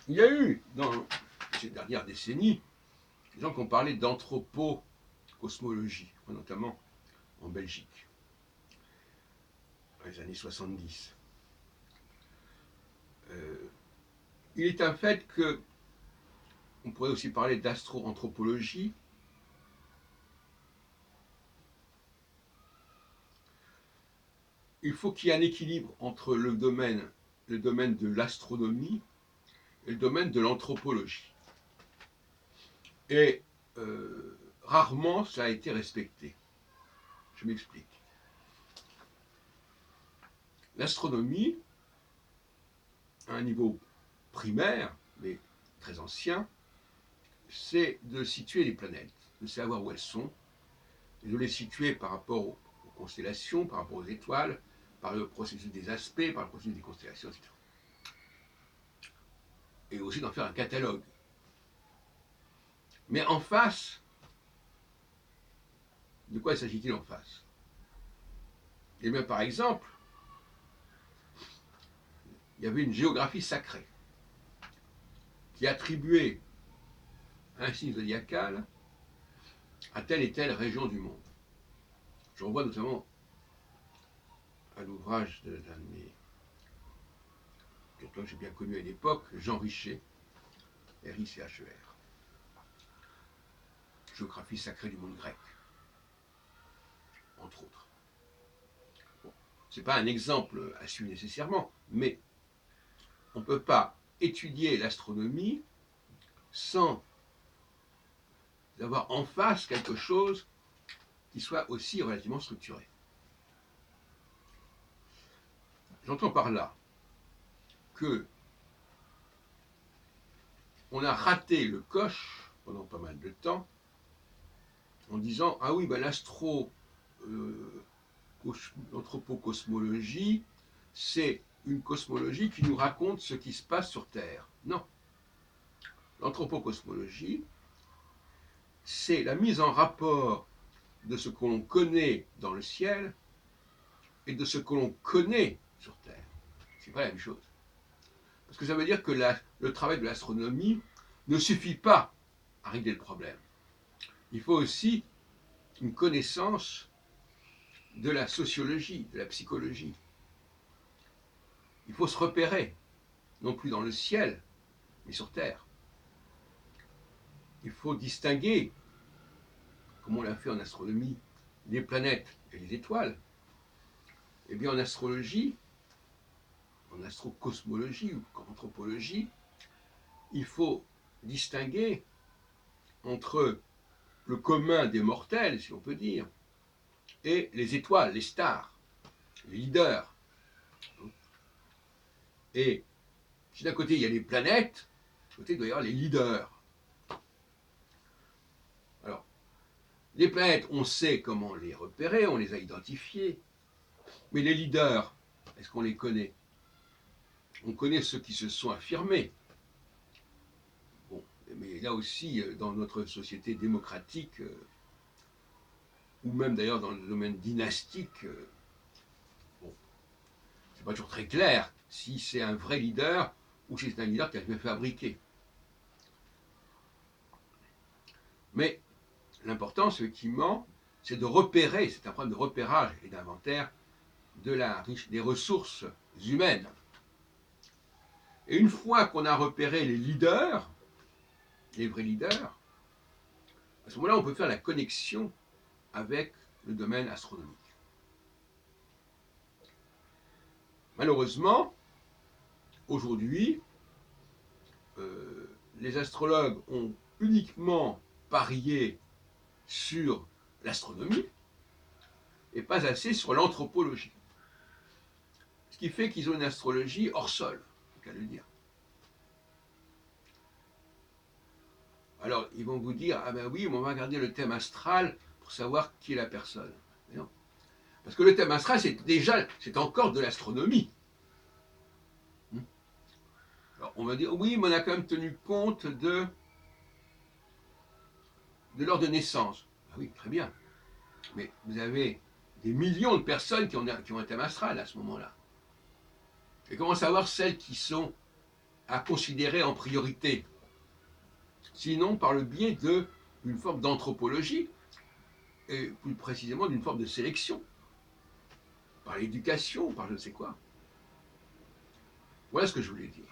Il y a eu, dans ces dernières décennies, des gens qui ont parlé d'anthropo-cosmologie, notamment en Belgique, dans les années 70. Euh, il est un fait que, on pourrait aussi parler d'astro-anthropologie. Il faut qu'il y ait un équilibre entre le domaine de l'astronomie et le domaine de l'anthropologie. Et rarement ça a été respecté. Je m'explique. L'astronomie, à un niveau primaire, mais très ancien, c'est de situer les planètes, de savoir où elles sont, et de les situer par rapport aux constellations, par rapport aux étoiles, par le processus des aspects, par le processus des constellations, etc. Et aussi d'en faire un catalogue. Mais en face, de quoi s'agit-il en face? Eh bien, par exemple, il y avait une géographie sacrée qui attribuait un signe zodiacal à telle et telle région du monde. Je renvoie notamment à l'ouvrage d'un de mes quelqu'un que j'ai bien connu à l'époque, Jean Richer, R-I-C-H-E-R, géographie sacrée du monde grec, entre autres. Bon, ce n'est pas un exemple à suivre nécessairement, mais on ne peut pas étudier l'astronomie sans avoir en face quelque chose qui soit aussi relativement structuré. J'entends par là que on a raté le coche pendant pas mal de temps en disant ah oui, ben l'anthropocosmologie, c'est une cosmologie qui nous raconte ce qui se passe sur Terre. Non. L'anthropocosmologie, c'est la mise en rapport de ce que l'on connaît dans le ciel et de ce que l'on connaît sur Terre. C'est pas la même chose. Parce que ça veut dire que le travail de l'astronomie ne suffit pas à régler le problème. Il faut aussi une connaissance de la sociologie, de la psychologie. Il faut se repérer, non plus dans le ciel, mais sur Terre. Il faut distinguer, comme on l'a fait en astronomie, les planètes et les étoiles. Eh bien, en astrologie, en astrocosmologie ou en anthropologie, il faut distinguer entre le commun des mortels, si on peut dire, et les étoiles, les stars, les leaders. Et si d'un côté il y a les planètes, de l'autre côté il doit y avoir les leaders. Alors, les planètes, on sait comment les repérer, on les a identifiées, mais les leaders, est-ce qu'on les connaît? On connaît ceux qui se sont affirmés. Bon, mais là aussi, dans notre société démocratique, ou même d'ailleurs dans le domaine dynastique, bon, c'est pas toujours très clair si c'est un vrai leader ou si c'est un leader qui a été fabriqué. Mais l'important, effectivement, c'est de repérer, c'est un problème de repérage et d'inventaire des ressources humaines. Et une fois qu'on a repéré les leaders, les vrais leaders, à ce moment-là, on peut faire la connexion avec le domaine astronomique. Malheureusement, aujourd'hui, les astrologues ont uniquement parié sur l'astronomie et pas assez sur l'anthropologie. Ce qui fait qu'ils ont une astrologie hors sol, c'est qu'à le dire. Alors, ils vont vous dire, ah ben oui, mais on va regarder le thème astral pour savoir qui est la personne. Mais non. Parce que le thème astral, c'est encore de l'astronomie. Alors, on va dire, oui, mais on a quand même tenu compte de l'heure de naissance. Ah oui, très bien. Mais vous avez des millions de personnes qui ont un thème astral à ce moment-là. Et comment savoir celles qui sont à considérer en priorité, sinon par le biais d'une forme d'anthropologie, et plus précisément d'une forme de sélection, par l'éducation, par je ne sais quoi. Voilà ce que je voulais dire.